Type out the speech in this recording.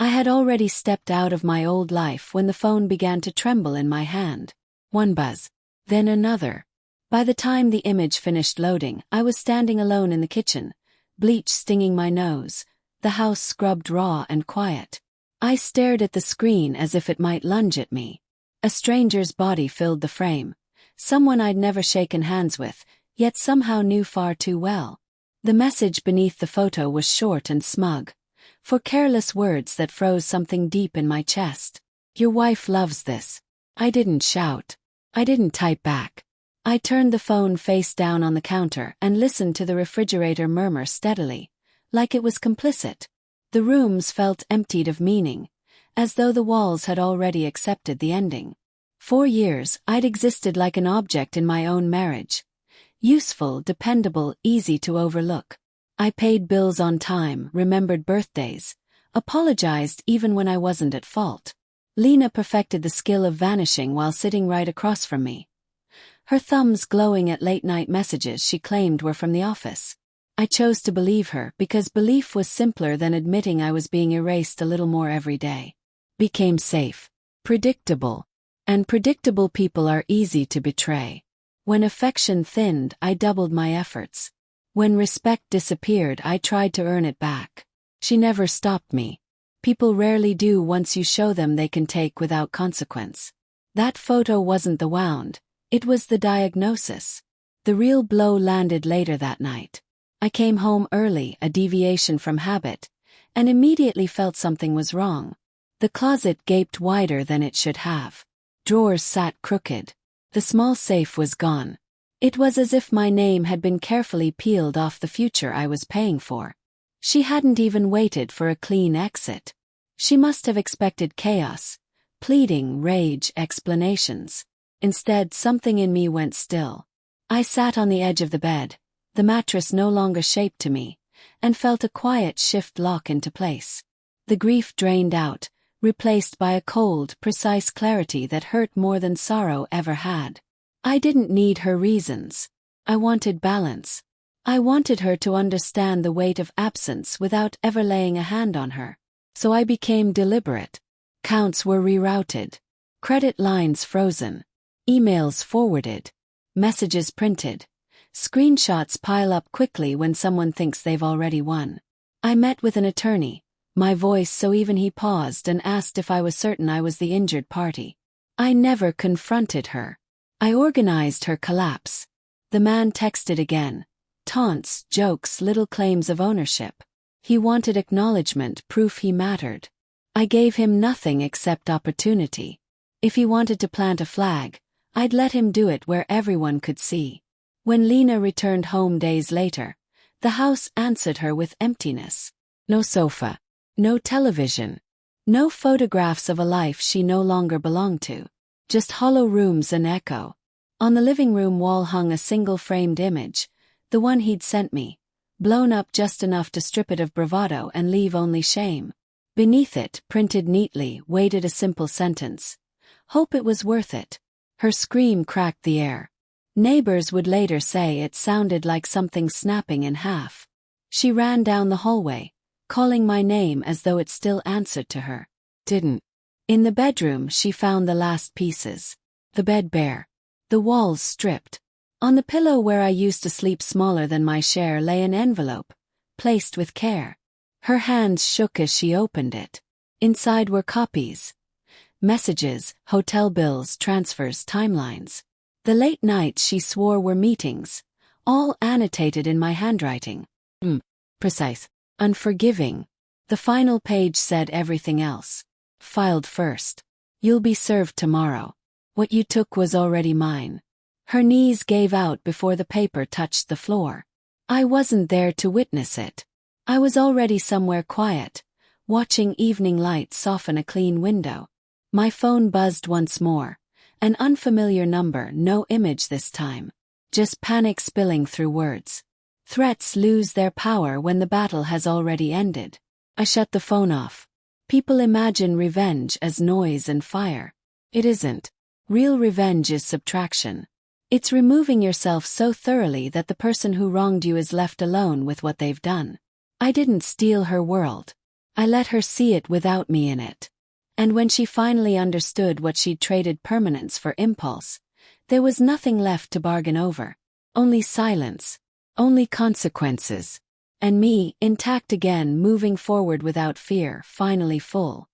I had already stepped out of my old life when the phone began to tremble in my hand. One buzz, then another. By the time the image finished loading, I was standing alone in the kitchen, bleach stinging my nose, the house scrubbed raw and quiet. I stared at the screen as if it might lunge at me. A stranger's body filled the frame, someone I'd never shaken hands with, yet somehow knew far too well. The message beneath the photo was short and smug, for careless words that froze something deep in my chest. Your wife loves this. I didn't shout. I didn't type back. I turned the phone face down on the counter and listened to the refrigerator murmur steadily, like it was complicit. The rooms felt emptied of meaning, as though the walls had already accepted the ending. 4 years, I'd existed like an object in my own marriage. Useful, dependable, easy to overlook. I paid bills on time, remembered birthdays, apologized even when I wasn't at fault. Lena perfected the skill of vanishing while sitting right across from me, her thumbs glowing at late-night messages she claimed were from the office. I chose to believe her because belief was simpler than admitting I was being erased a little more every day. Became safe, predictable, and predictable people are easy to betray. When affection thinned, I doubled my efforts. When respect disappeared, I tried to earn it back. She never stopped me. People rarely do once you show them they can take without consequence. That photo wasn't the wound, it was the diagnosis. The real blow landed later that night. I came home early, a deviation from habit, and immediately felt something was wrong. The closet gaped wider than it should have. Drawers sat crooked. The small safe was gone. It was as if my name had been carefully peeled off the future I was paying for. She hadn't even waited for a clean exit. She must have expected chaos, pleading, rage, explanations. Instead, something in me went still. I sat on the edge of the bed, the mattress no longer shaped to me, and felt a quiet shift lock into place. The grief drained out, replaced by a cold, precise clarity that hurt more than sorrow ever had. I didn't need her reasons. I wanted balance. I wanted her to understand the weight of absence without ever laying a hand on her. So I became deliberate. Counts were rerouted. Credit lines frozen. Emails forwarded. Messages printed. Screenshots pile up quickly when someone thinks they've already won. I met with an attorney, my voice so even he paused and asked if I was certain I was the injured party. I never confronted her. I organized her collapse. The man texted again. Taunts, jokes, little claims of ownership. He wanted acknowledgement, proof he mattered. I gave him nothing except opportunity. If he wanted to plant a flag, I'd let him do it where everyone could see. When Lena returned home days later, the house answered her with emptiness. No sofa. No television. No photographs of a life she no longer belonged to. Just hollow rooms and echo. On the living room wall hung a single framed image, the one he'd sent me, blown up just enough to strip it of bravado and leave only shame. Beneath it, printed neatly, waited a simple sentence. Hope it was worth it. Her scream cracked the air. Neighbors would later say it sounded like something snapping in half. She ran down the hallway, calling my name as though it still answered to her. Didn't. In the bedroom she found the last pieces. The bed bare. The walls stripped. On the pillow where I used to sleep smaller than my share lay an envelope, placed with care. Her hands shook as she opened it. Inside were copies. Messages, hotel bills, transfers, timelines. The late nights she swore were meetings, all annotated in my handwriting. Precise. Unforgiving. The final page said everything else. Filed first. You'll be served tomorrow. What you took was already mine. Her knees gave out before the paper touched the floor. I wasn't there to witness it. I was already somewhere quiet, watching evening light soften a clean window. My phone buzzed once more. An unfamiliar number, no image this time. Just panic spilling through words. Threats lose their power when the battle has already ended. I shut the phone off. People imagine revenge as noise and fire. It isn't. Real revenge is subtraction. It's removing yourself so thoroughly that the person who wronged you is left alone with what they've done. I didn't steal her world. I let her see it without me in it. And when she finally understood what she'd traded permanence for impulse, there was nothing left to bargain over. Only silence. Only consequences. And me, intact again, moving forward without fear, finally full.